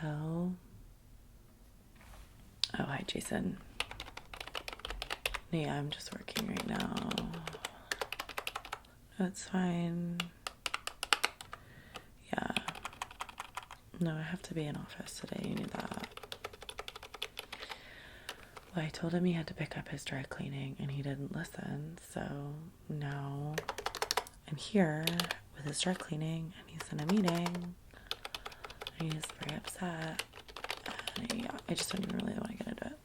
Hell. Oh, hi, Jason. Yeah, I'm just working right now. That's fine. Yeah. No, I have to be in office today. You knew that. Well, I told him he had to pick up his dry cleaning, and he didn't listen. So now I'm here with his dry cleaning, and he's in a meeting, and he's very upset. And yeah, I just don't even really want to get into it.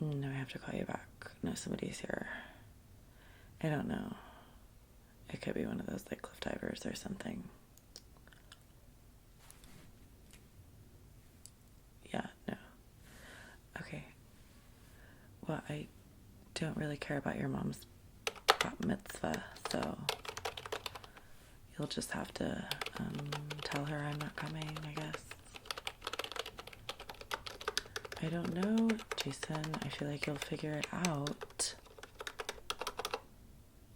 No, I have to call you back. No, somebody's here. I don't know. It could be one of those like cliff divers or something. Yeah, no. Okay. Well, I don't really care about your mom's bat mitzvah, so you'll just have to tell her I'm not coming, I guess. I don't know, Jason. I feel like you'll figure it out.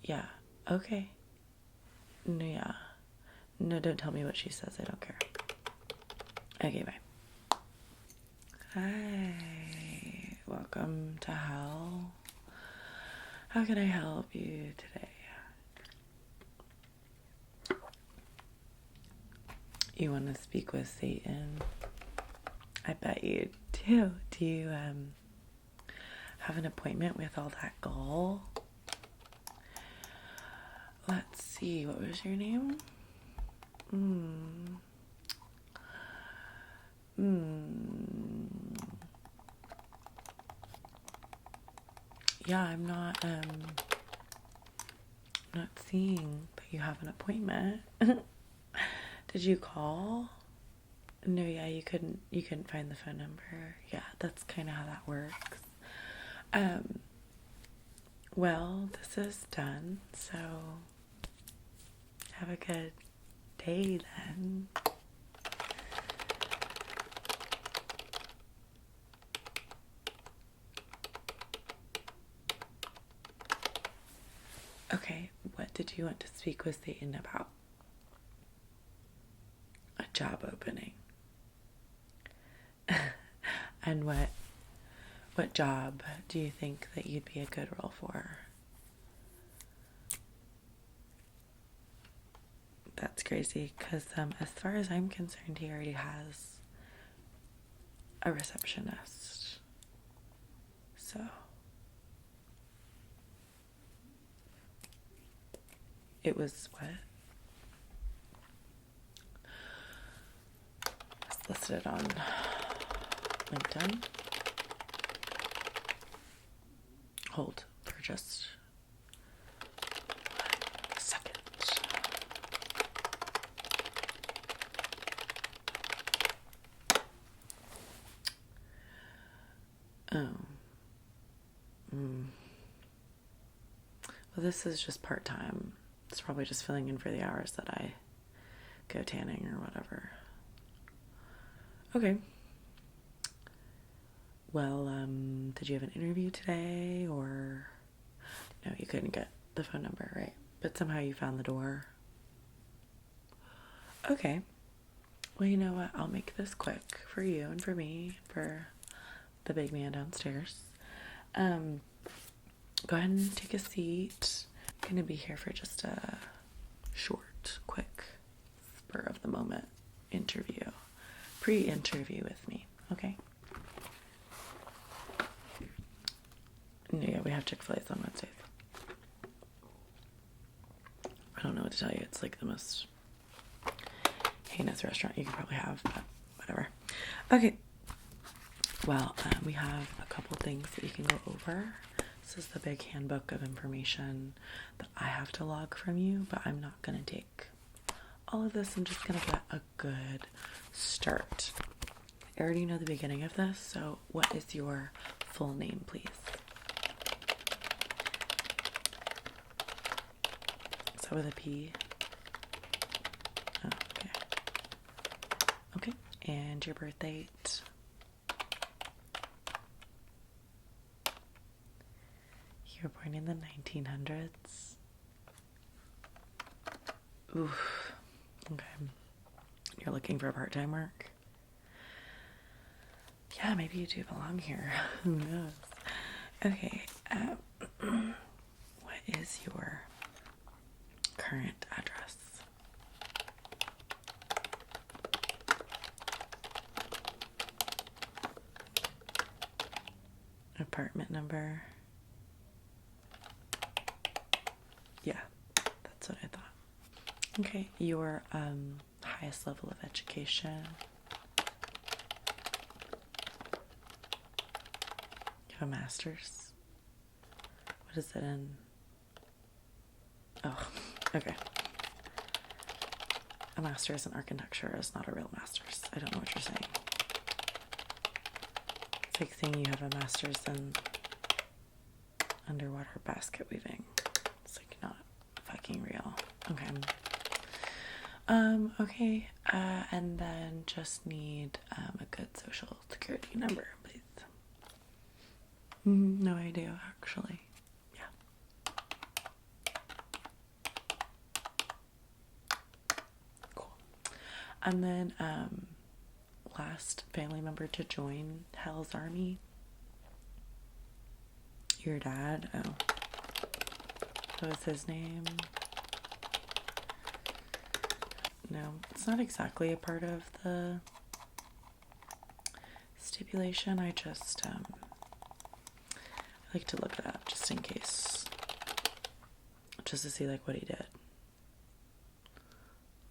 Yeah, okay. No, yeah. No, don't tell me what she says. I don't care. Okay, bye. Hi. Welcome to hell. How can I help you today? You want to speak with Satan? I bet you do. Do you have an appointment with all that gall? Let's see, what was your name? Yeah, I'm not seeing that you have an appointment. Did you call? No, yeah, you couldn't find the phone number. Yeah, that's kind of how that works. Well, this is done, so have a good day then. Okay, what did you want to speak with Satan about? A job opening. And what job do you think that you'd be a good role for? That's crazy, because as far as I'm concerned, he already has a receptionist. So it was what? It's listed on LinkedIn. Hold for just a second. Oh. Well, this is just part-time. It's probably just filling in for the hours that I go tanning or whatever. Okay. Well, did you have an interview today, or no, you couldn't get the phone number, right? But somehow you found the door. Okay. Well, you know what? I'll make this quick for you and for me, for the big man downstairs. Go ahead and take a seat. I'm going to be here for just a short, quick, spur of the moment interview. Pre-interview with me, okay? Yeah, we have Chick-fil-A's on Wednesdays. I don't know what to tell you. It's like the most heinous restaurant you could probably have, but whatever. Okay. Well, we have a couple things that you can go over. This is the big handbook of information that I have to log from you, but I'm not going to take all of this. I'm just going to get a good start. I already know the beginning of this, so what is your full name, please? Is that with a P? Oh, okay. Okay, and your birth date? You were born in the 1900s. Oof. Okay. You're looking for part-time work? Yeah, maybe you do belong here. Who knows? Okay, what is your current address? Apartment number? Yeah, that's what I thought. Okay, your highest level of education? You have a master's? What is it in? Oh, okay. A master's in architecture is not a real master's. I don't know what you're saying. It's like saying you have a master's in underwater basket weaving. It's like not fucking real. Okay. Okay. And then just need a good social security number, please. No idea, actually. Yeah. Cool. And then last family member to join Hell's Army. Your dad. Oh. What was his name? No, it's not exactly a part of the stipulation. I just I like to look it up just in case, just to see like what he did.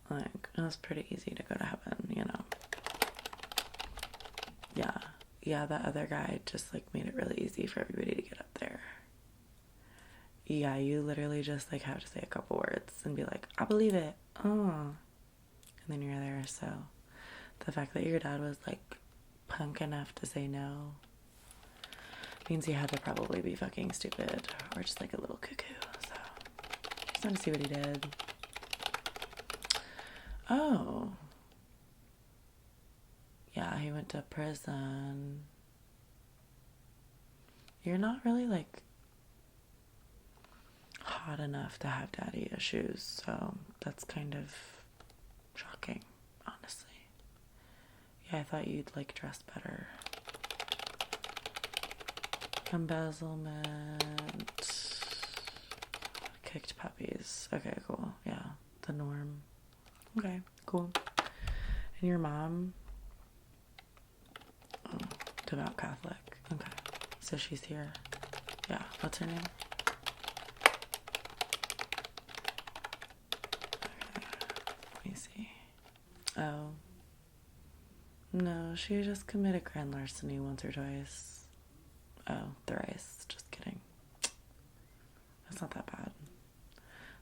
Like, it was pretty easy to go to heaven, you know. Yeah, that other guy just like made it really easy for everybody to get up there. Yeah, you literally just like have to say a couple words and be like, I believe it. Oh. And then you're there. So the fact that your dad was like punk enough to say no means he had to probably be fucking stupid or just like a little cuckoo. So just want to see what he did. Oh. Yeah, he went to prison. You're not really like hot enough to have daddy issues, so that's kind of shocking, honestly. Yeah, I thought you'd like dress better. Embezzlement. Kicked puppies. Okay, cool. Yeah, the norm. Okay, cool. And your mom? Oh, devout Catholic. Okay, so she's here. Yeah, what's her name? Okay, let me see. Oh. No, she just committed grand larceny once or twice. Oh, thrice. Just kidding. That's not that bad.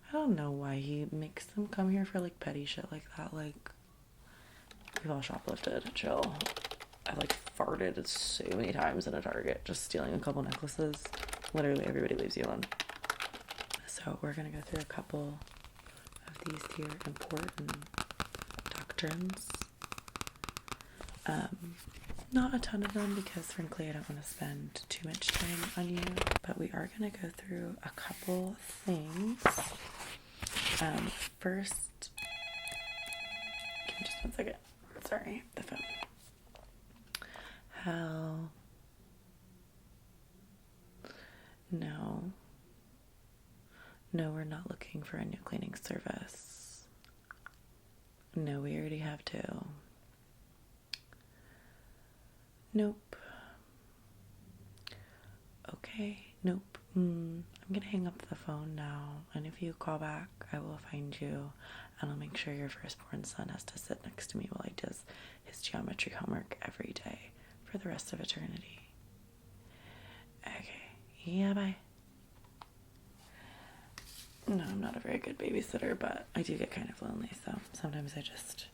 I don't know why he makes them come here for like petty shit like that. Like, we've all shoplifted. Chill. I've like farted so many times in a Target just stealing a couple necklaces. Literally everybody leaves you alone. So we're gonna go through a couple of these here important doctrines. Not a ton of them because frankly I don't want to spend too much time on you, but we are going to go through a couple things. First, give me just one second. Sorry, the phone. No, we're not looking for a new cleaning service. No, we already have two. Nope. Okay, nope. I'm gonna hang up the phone now, and if you call back, I will find you, and I'll make sure your firstborn son has to sit next to me while he does his geometry homework every day for the rest of eternity. Okay, yeah, bye. No, I'm not a very good babysitter, but I do get kind of lonely, so sometimes I just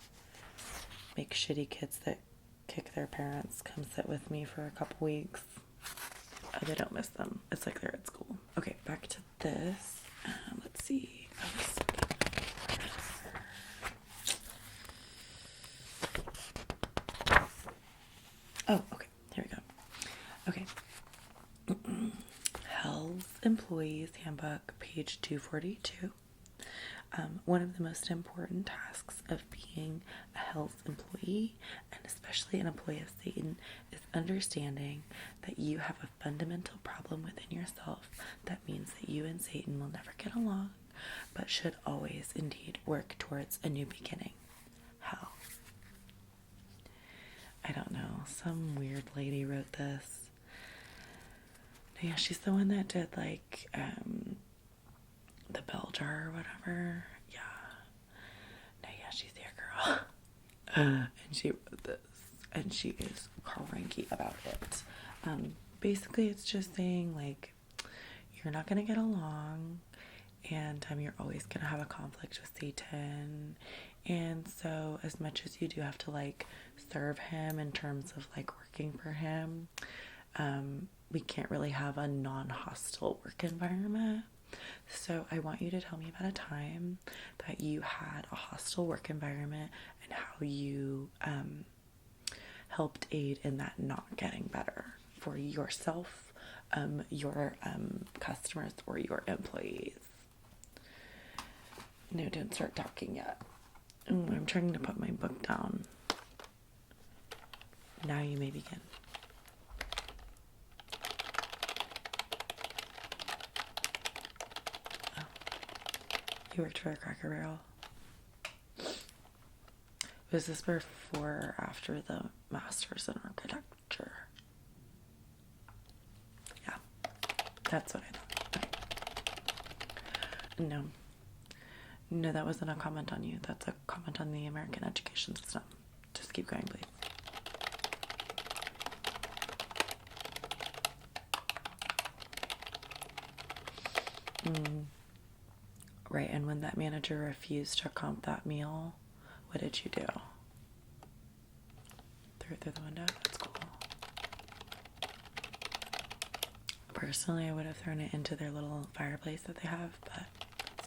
make shitty kids that kick their parents come sit with me for a couple weeks. They don't miss them. It's like they're at school. Okay, back to this. Let's see. Oh, okay. Here we go. Okay. Health Employees Handbook, page 242. One of the most important tasks of being a health employee, and especially an employee of Satan, is understanding that you have a fundamental problem within yourself that means that you and Satan will never get along, but should always indeed work towards a new beginning. How? I don't know. Some weird lady wrote this. No, yeah, she's the one that did like the bell jar or whatever. Yeah. No, yeah, she's your girl. And she wrote this, and she is cranky about it. Basically, it's just saying like you're not gonna get along, and you're always gonna have a conflict with Satan. And so, as much as you do have to like serve him in terms of like working for him, we can't really have a non-hostile work environment. So I want you to tell me about a time that you had a hostile work environment and how you helped aid in that not getting better for yourself, your customers, or your employees. No, don't start talking yet. I'm trying to put my book down. Now you may begin. You worked for a Cracker Barrel. Was this before or after the Masters in Architecture? Yeah, that's what I thought. Okay. No, that wasn't a comment on you. That's a comment on the American education system. Just keep going, please. Right, and when that manager refused to comp that meal, what did you do? Threw it through the window? That's cool. Personally, I would have thrown it into their little fireplace that they have, but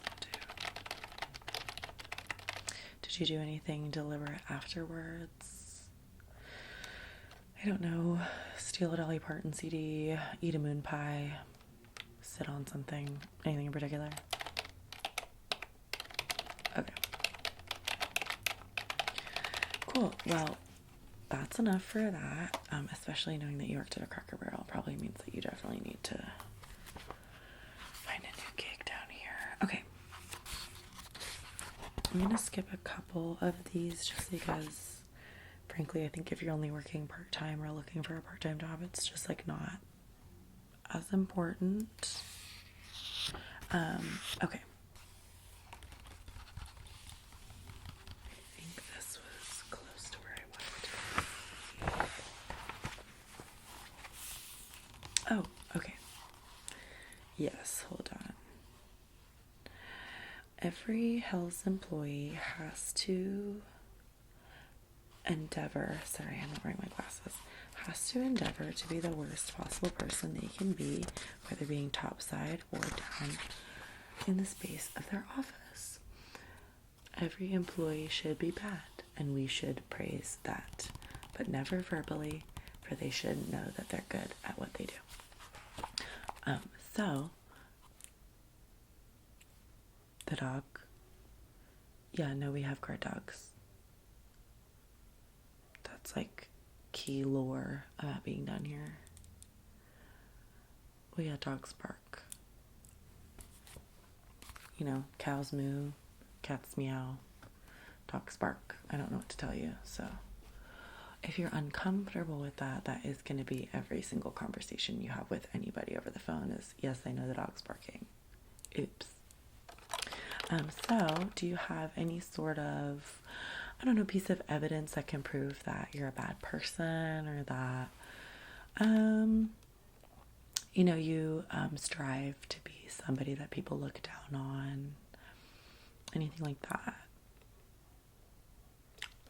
that's good too. Did you do anything deliberate afterwards? I don't know. Steal a Dolly Parton CD, eat a moon pie, sit on something, anything in particular? Okay. Cool. Well, that's enough for that. Especially knowing that you worked at a Cracker Barrel probably means that you definitely need to find a new gig down here. Okay. I'm going to skip a couple of these just because, frankly, I think if you're only working part-time or looking for a part-time job, it's just like not as important. Okay. Oh, okay. Yes, hold on. Every Hell's employee has to endeavor, sorry, I'm not wearing my glasses, has to endeavor to be the worst possible person they can be, whether being topside or down in the space of their office. Every employee should be bad, and we should praise that, but never verbally, for they should know that they're good at what they do. So, the dog, yeah, no, we have guard dogs. That's like key lore about being done here. Oh yeah, dogs bark. You know, cows moo, cats meow, dogs bark. I don't know what to tell you, so if you're uncomfortable with that, that is going to be every single conversation you have with anybody over the phone is, yes, I know the dog's barking. Oops. So, do you have any sort of, I don't know, piece of evidence that can prove that you're a bad person or that, you know, you strive to be somebody that people look down on? Anything like that?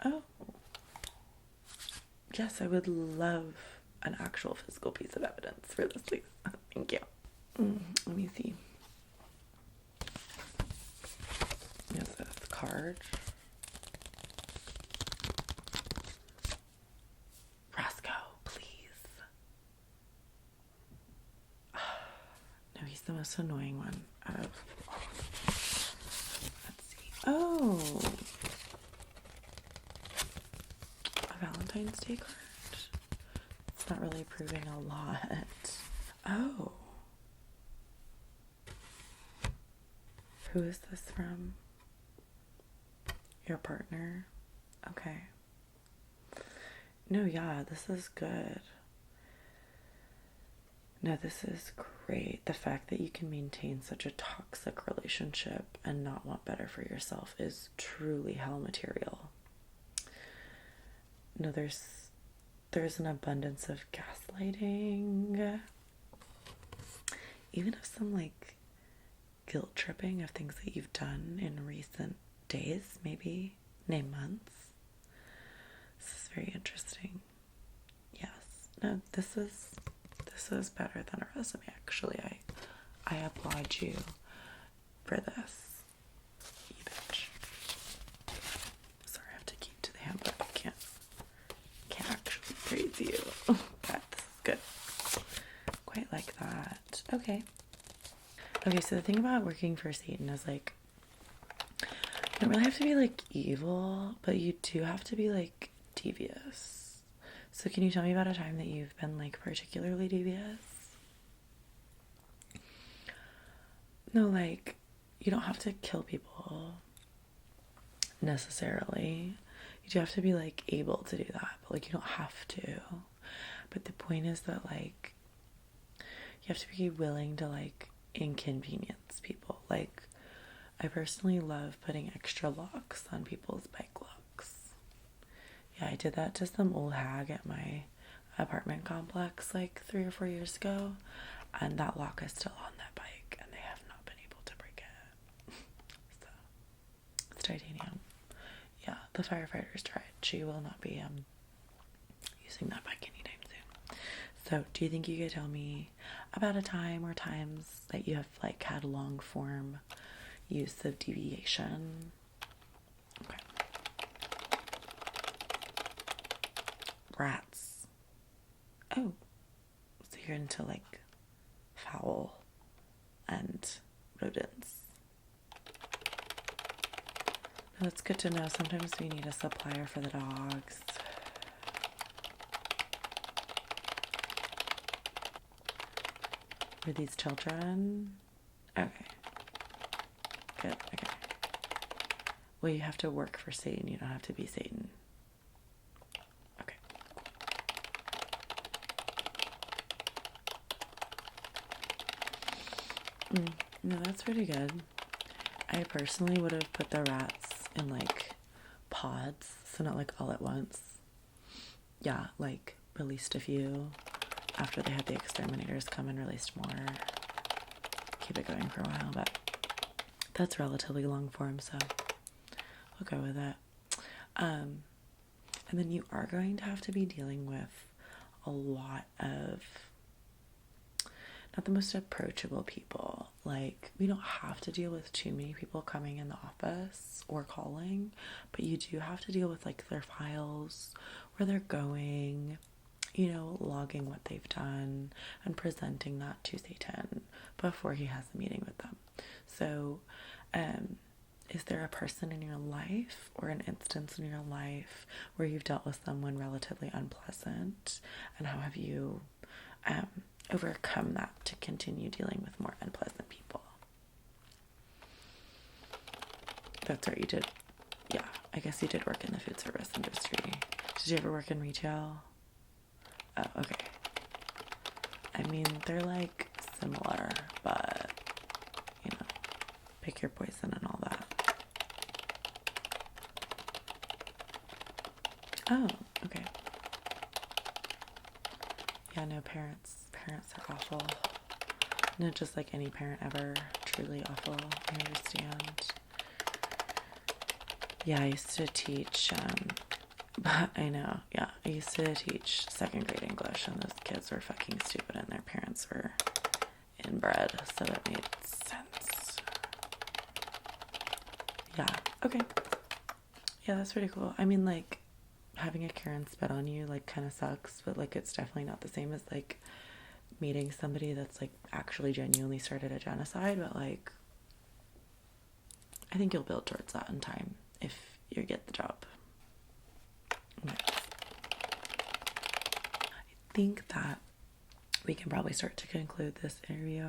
Oh. Yes, I would love an actual physical piece of evidence for this, please. Thank you. Let me see. Yes, this card. Roscoe, please. No, he's the most annoying one out of all of them. Let's see. Oh, a Valentine's Day card? It's not really proving a lot. Oh. Who is this from? Your partner? Okay. No, yeah, this is good. No, this is great. The fact that you can maintain such a toxic relationship and not want better for yourself is truly hell material. No, there's an abundance of gaslighting. Even of some like guilt tripping of things that you've done in recent days, maybe name months. This is very interesting. Yes. No, this is better than a resume, actually. I applaud you for this. You bitch. Sorry, I have to keep to the handbook. I can't actually praise you. But this is good. Quite like that. Okay. Okay, so the thing about working for Satan is like, you don't really have to be like evil, but you do have to be like devious. So can you tell me about a time that you've been like particularly devious? No, like, you don't have to kill people necessarily. You do have to be like able to do that, but like you don't have to. But the point is that like you have to be willing to like inconvenience people. Like, I personally love putting extra locks on people's bike locks. Yeah, I did that to some old hag at my apartment complex like 3 or 4 years ago, and that lock is still on that bike and they have not been able to break it. So it's titanium. Yeah, the firefighters tried. She will not be using that bike anytime soon. So do you think you could tell me about a time or times that you have like had long form use of deviation? Okay. Rats. Oh, so you're into like fowl and rodents. No, that's good to know. Sometimes we need a supplier for the dogs. Were these children? Okay. Good, okay. Well, you have to work for Satan. You don't have to be Satan. Okay. No, that's pretty good. I personally would have put the rats in like pods, so not like all at once. Yeah, like released a few after they had the exterminators come and released more. Keep it going for a while, but that's relatively long form, so we'll go with it. And then you are going to have to be dealing with a lot of not the most approachable people. Like, we don't have to deal with too many people coming in the office or calling, but you do have to deal with like their files, where they're going, you know, logging what they've done and presenting that to Satan before he has a meeting with them. So, is there a person in your life or an instance in your life where you've dealt with someone relatively unpleasant, and how have you overcome that to continue dealing with more unpleasant people? That's right, you did. Yeah, I guess you did work in the food service industry. Did you ever work in retail? Oh, okay. I mean, they're like similar, but you know, pick your poison and all that. Oh, okay. Yeah, no, parents are awful. Not just like any parent ever, truly awful. I understand. Yeah, I used to teach, I know, yeah, I used to teach 2nd grade English, and those kids were fucking stupid and their parents were inbred, so that made sense. Yeah, okay. Yeah, that's pretty cool. I mean, like, having a Karen spit on you, like, kind of sucks, but, like, it's definitely not the same as, like, meeting somebody that's, like, actually genuinely started a genocide, but, like, I think you'll build towards that in time if you get the job. Okay. I think that we can probably start to conclude this interview.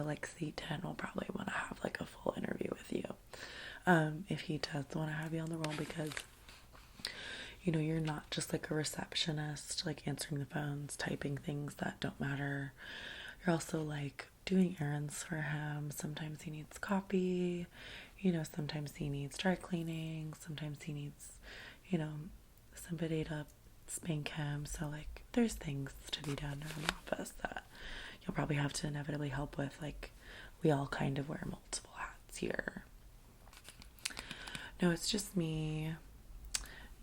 Like C10 will probably want to have like a full interview with you. If he does want to have you on the roll, because you're not just like a receptionist, like answering the phones, typing things that don't matter. You're also like doing errands for him. Sometimes he needs copy, sometimes he needs dry cleaning, sometimes he needs, somebody to spank him. So like there's things to be done in the office that you'll probably have to inevitably help with. Like we all kind of wear multiple hats here. No, it's just me.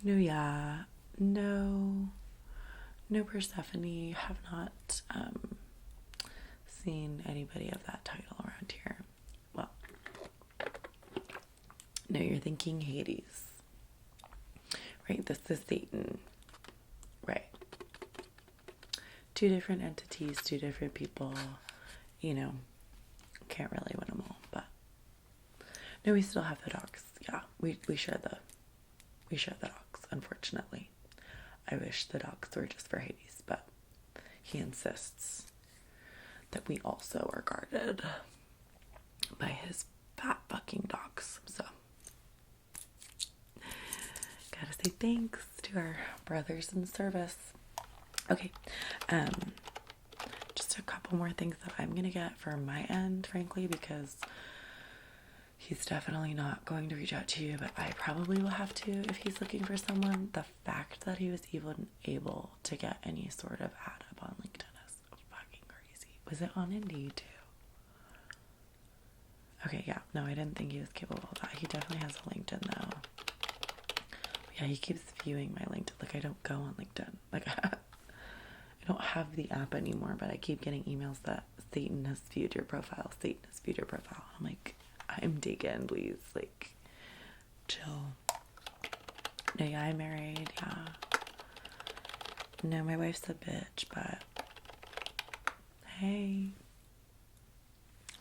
No Persephone. Have not seen anybody of that title around here. Well, no, you're thinking Hades. Right, this is Satan. Right. Two different entities, two different people. Can't really win them all, but no, we still have the dogs. Yeah, we share the dogs, unfortunately. I wish the dogs were just for Hades, but he insists that we also are guarded by his fat fucking dogs. So gotta say thanks to our brothers in service. Okay, just a couple more things that I'm gonna get from my end, frankly, because he's definitely not going to reach out to you, but I probably will have to if he's looking for someone. The fact that he was even able to get any sort of ad up on LinkedIn is fucking crazy. Was it on Indeed too? Okay, yeah. No, I didn't think he was capable of that. He definitely has a LinkedIn though. But yeah, he keeps viewing my LinkedIn. Like, I don't go on LinkedIn. Like, I don't have the app anymore, but I keep getting emails that Satan has viewed your profile. Satan has viewed your profile. I'm like, I'm taken, please, like, chill. No, yeah, I'm married, yeah. No, my wife's a bitch, but hey.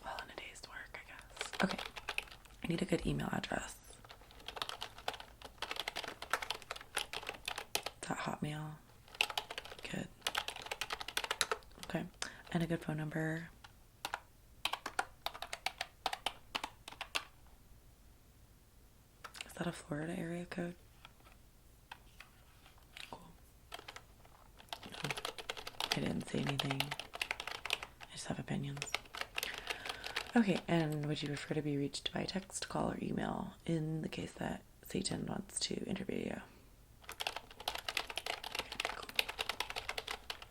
Well, in a day's work, I guess. Okay, I need a good email address. Is that Hotmail? Good. Okay, and a good phone number. Is that a Florida area code? Cool. No, I didn't say anything. I just have opinions. Okay, and would you prefer to be reached by text, call, or email in the case that Satan wants to interview you? Okay,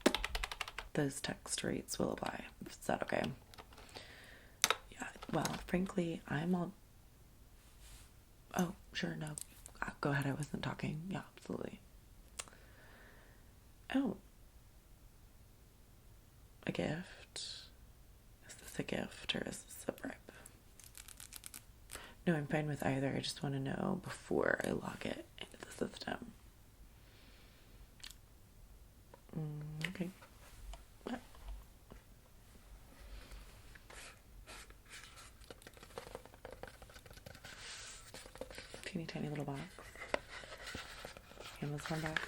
cool. Those text rates will apply. Is that okay? Yeah, well, frankly, I'm all... Oh, sure, no. Go ahead, I wasn't talking. Yeah, absolutely. Oh. A gift? Is this a gift or is this a bribe? No, I'm fine with either. I just want to know before I log it into the system. Okay. What? Teeny tiny little box. Amazon box.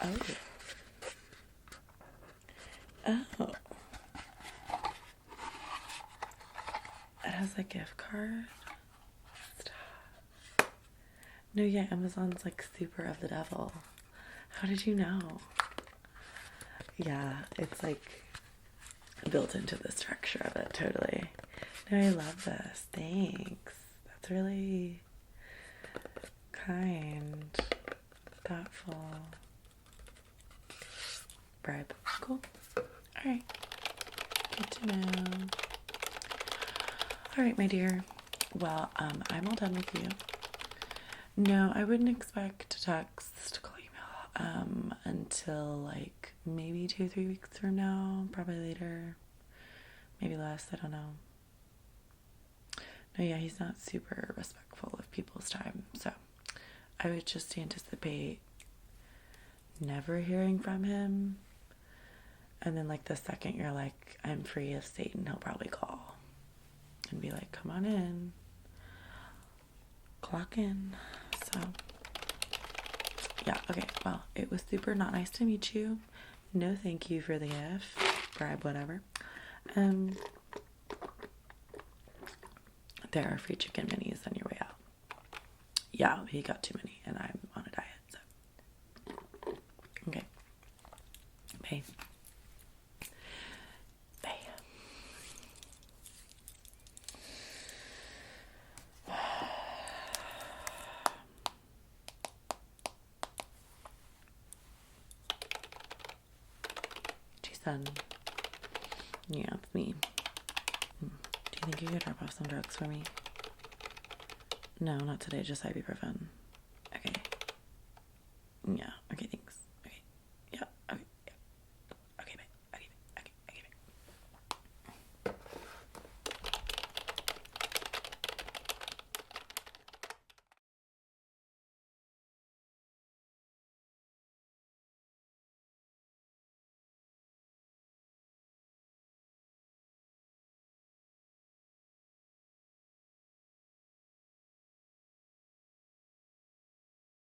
Oh. Oh. It has a gift card. Stop. No, yeah, Amazon's like super of the devil. How did you know? Yeah, it's like built into the structure of it, totally. No, I love this. Thanks. That's really kind, thoughtful. Bribe. Cool. Alright. Good to know. Alright, my dear. Well, I'm all done with you. No, I wouldn't expect a text, call, email, until like maybe 2-3 weeks from now. Probably later. Maybe less, I don't know. No, yeah, he's not super respectful of people's time, so I would just anticipate never hearing from him And then, like, the second you're like, I'm free of Satan, he'll probably call and be like, come on in. Clock in. So, yeah, okay. Well, it was super not nice to meet you. No thank you for the gift. Bribe, whatever. There are free chicken minis on your way out. Yeah, he got too many, and I'm on a diet, so. Okay. Bye. Bye. Jason. Yeah, it's me. Do you think you could drop off some drugs for me? No, not today, just ibuprofen. Okay. Yeah, okay,